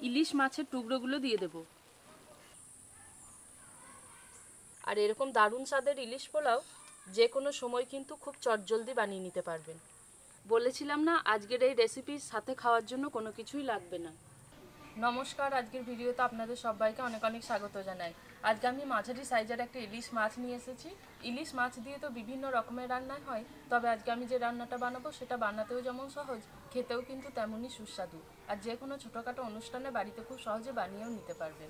ইলিশ মাছের টুকরোগুলো দিয়ে দেব। আর এরকম দারুণ স্বাদের ইলিশ পোলাও যে কোনো সময় কিন্তু খুব চটজলদি বানিয়ে নিতে পারবেন। বলেছিলাম না আজকের এই রেসিপির সাথে খাওয়ার জন্য কোনো কিছুই লাগবে না। নমস্কার, আজকের ভিডিওতে আপনাদের সবাইকে অনেক অনেক স্বাগত জানাই। আজকে আমি মাঝারি সাইজের একটা ইলিশ মাছ নিয়ে এসেছি। ইলিশ মাছ দিয়ে তো বিভিন্ন রকমের রান্না হয়, তবে আজকে আমি যে রান্নাটা বানাবো সেটা বানাতেও যেমন সহজ, খেতেও কিন্তু তেমনই সুস্বাদু। আর যে কোনো ছোটোখাটো অনুষ্ঠানে বাড়িতে খুব সহজে বানিয়েও নিতে পারবেন।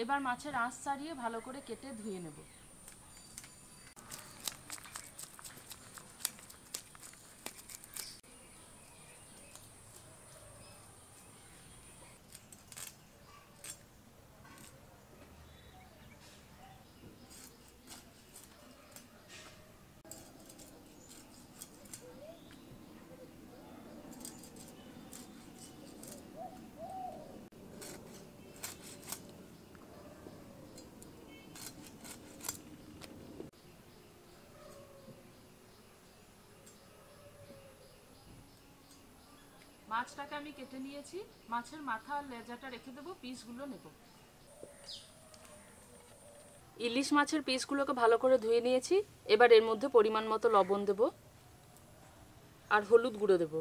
এবার মাছের আঁশ ছাড়িয়ে ভালো করে কেটে ধুয়ে নেব। মাছটাকে আমি কেটে নিয়েছি, মাছের মাথা আর লেজাটা রেখে দেবো, পিসগুলো নেব। ইলিশ মাছের পিসগুলোকে ভালো করে ধুয়ে নিয়েছি। এবার এর মধ্যে পরিমাণ মতো লবণ দেব আর হলুদ গুঁড়ো দেব।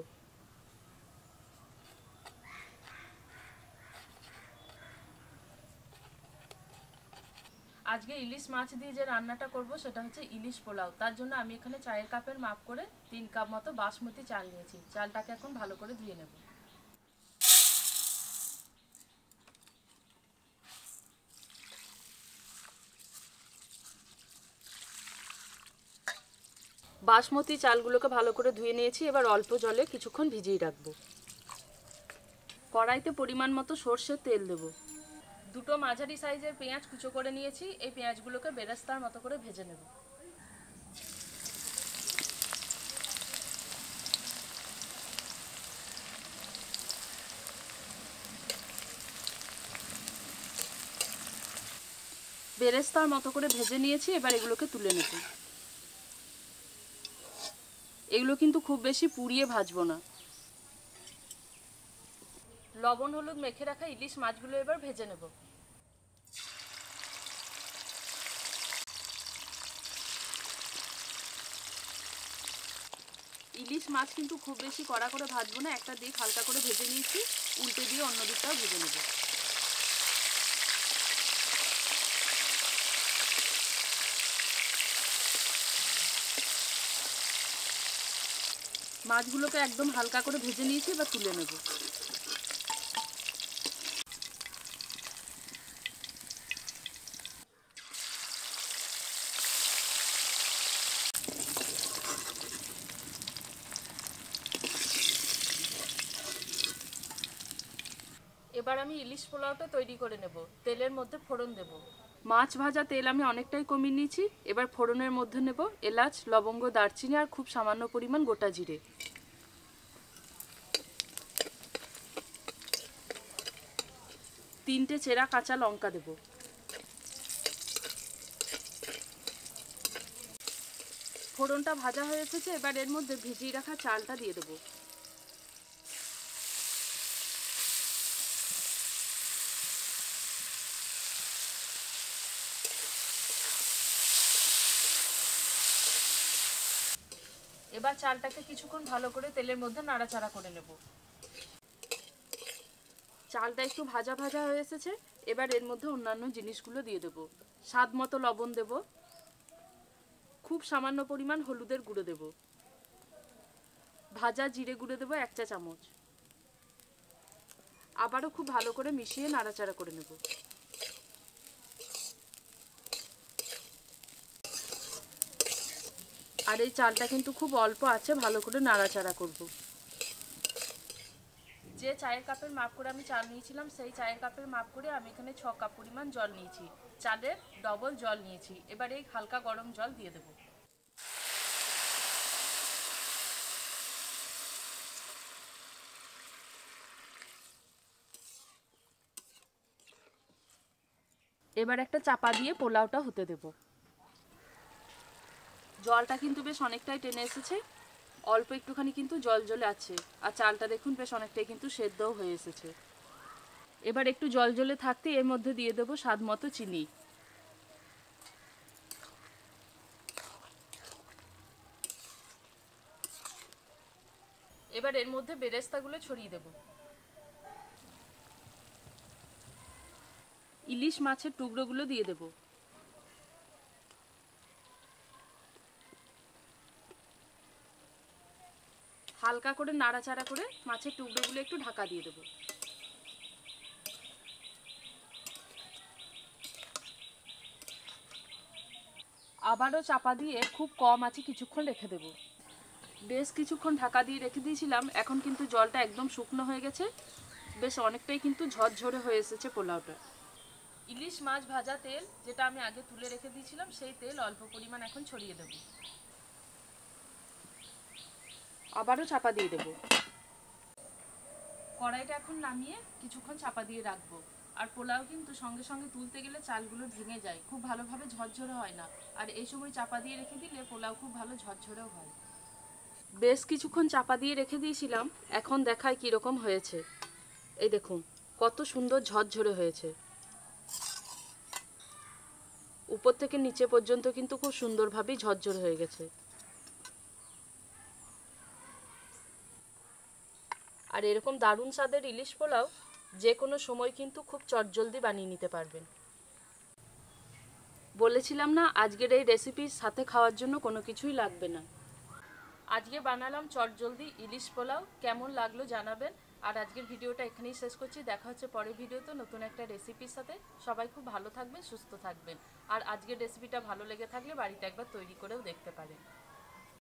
আজকে ইলিশ মাছ দিয়ে যে রান্নাটা করব সেটা হচ্ছে ইলিশ পোলাও। তার জন্য আমি এখানে চায়ের কাপের মাপ করে 3 কাপ মতো বাসমতি চাল নিয়েছি। চালটাকে এখন ভালো করে ধুয়ে নেব। বাসমতি চালগুলোকে ভালো করে ধুয়ে নিয়েছি। এবার অল্প জলে কিছুক্ষণ ভিজিয়ে রাখবো। কড়াইতে পরিমাণ মতো সর্ষের তেল দেব। দুটো মাঝারি সাইজের পেঁয়াজ কুচো করে নিয়েছি। এই পেঁয়াজগুলোকে বেরেস্তার মতো করে ভেজে নেব। বেরেস্তার মতো করে ভেজে নিয়েছি। এবার এগুলোকে তুলে নেব। এগুলো কিন্তু খুব বেশি পুড়িয়ে ভাজবো না। লবণ হলুদ মেখে রাখা ইলিশ মাছগুলো এবার ভেজে নেব। ইলিশ মাছ কিন্তু খুব বেশি কড়া করে ভাজবো না, একটা দিক হালকা করে ভেজে নিয়েছি, উল্টে দিয়ে অন্য দিকটাও ভেজে নেব। মাছগুলোকে একদম হালকা করে ভেজে নিয়েছি, এবার তুলে নেব। এবার আমি ইলিশ পোলাওটা তৈরি করে নেব। তেলের মধ্যে ফোড়ন দেব। মাছ ভাজা তেল আমি অনেকটাই কমিয়ে নিয়েছি। এবার ফোড়নের মধ্যে নেব এলাচ, লবঙ্গ, দারচিনি আর খুব সামান্য পরিমাণ গোটা জিরে। তিনটে চেরা কাঁচা লঙ্কা দেব। ফোড়নটা ভাজা হয়ে এসেছে। এবার এর মধ্যে ভিজিয়ে রাখা চালটা দিয়ে দেবো। এবার চালটাকে কিছুক্ষণ ভালো করে তেলের মধ্যে নাড়াচাড়া করে নেব। চালটা একটু ভাজা ভাজা হয়ে এসেছে। এবার এর মধ্যে অন্যান্য জিনিসগুলো দিয়ে দেব। স্বাদ মতো লবণ দেব, খুব সামান্য পরিমাণ হলুদের গুঁড়ো দেব, ভাজা জিরে গুঁড়ো দেব 1 চা চামচ। আবারও খুব ভালো করে মিশিয়ে নাড়াচাড়া করে নেব। আর এই চালটা কিন্তু খুব অল্প আছে, ভালো করে নাড়াচাড়া করব। যে চায়ের কাপের মাপ করে আমি চাল নিয়েছিলাম সেই চায়ের কাপের মাপ করে আমি এখানে 6 কাপ পরিমাণ জল নিয়েছি। চালের ডবল জল নিয়েছি। এবার এই হালকা গরম জল দিয়ে দেব। এবার একটা চাপা দিয়ে পোলাওটা হতে দেব। জলটা কিন্তু বেশ অনেকটাই টেনে এসেছে। অল্প একটুখানি কিন্তু জল জলে আছে, আর চালটা দেখুন বেশ অনেকটাই কিন্তু সেদ্ধও হয়ে এসেছে। এবার একটু জল জলে থাকতে এর মধ্যে দিয়ে দেবো স্বাদ মতো চিনি। এবার এর মধ্যে বেরেস্তাগুলো ছড়িয়ে দেব। ইলিশ মাছের টুকরোগুলো দিয়ে দেব। হালকা করে নাড়াচাড়া করে মাছের টুকরোগুলো একটু ঢাকা দিয়ে দেব। আবারও চাপা দিয়ে খুব কম আঁচে কিছুক্ষণ রেখে দেব। বেশ কিছুক্ষণ ঢাকা দিয়ে রেখে দিয়েছিলাম, এখন কিন্তু জলটা একদম শুকনো হয়ে গেছে, বেশ অনেকটাই কিন্তু ঝরঝরে হয়ে এসেছে পোলাওটা। ইলিশ মাছ ভাজা তেল যেটা আমি আগে তুলে রেখে দিয়েছিলাম, সেই তেল অল্প পরিমাণ এখন ছড়িয়ে দেব। আবারও চাপা দিয়ে দেব। কড়াইটা এখন নামিয়ে কিছুক্ষণ চাপা দিয়ে রাখবো। আর পোলাও কিন্তু সঙ্গে সঙ্গে তুলতে গেলে চালগুলো ভেঙে যায়, খুব ভালোভাবে ঝরঝরে হয় না। আর এই সময় চাপা দিয়ে রেখে দিলে পোলাও খুব ভালো ঝরঝরেও হয়। বেশ কিছুক্ষণ চাপা দিয়ে রেখে দিয়েছিলাম, এখন দেখায় কীরকম হয়েছে। এই দেখুন কত সুন্দর ঝরঝরে হয়েছে, উপর থেকে নিচে পর্যন্ত কিন্তু খুব সুন্দরভাবেই ঝরঝরে হয়ে গেছে। আর এরকম দারুণ স্বাদের ইলিশ পোলাও যে কোনো সময় কিন্তু খুব চটজলদি বানিয়ে নিতে পারবেন। বলেছিলাম না আজকের এই রেসিপির সাথে খাওয়ার জন্য কোনো কিছুই লাগবে না। আজকে বানালাম চটজলদি ইলিশ পোলাও, কেমন লাগলো জানাবেন। আর আজকের ভিডিওটা এখানেই শেষ করছি, দেখা হচ্ছে পরের ভিডিওতে নতুন একটা রেসিপির সাথে। সবাই খুব ভালো থাকবেন, সুস্থ থাকবেন। আর আজকের রেসিপিটা ভালো লেগে থাকলে বাড়িতে একবার তৈরি করেও দেখতে পারেন।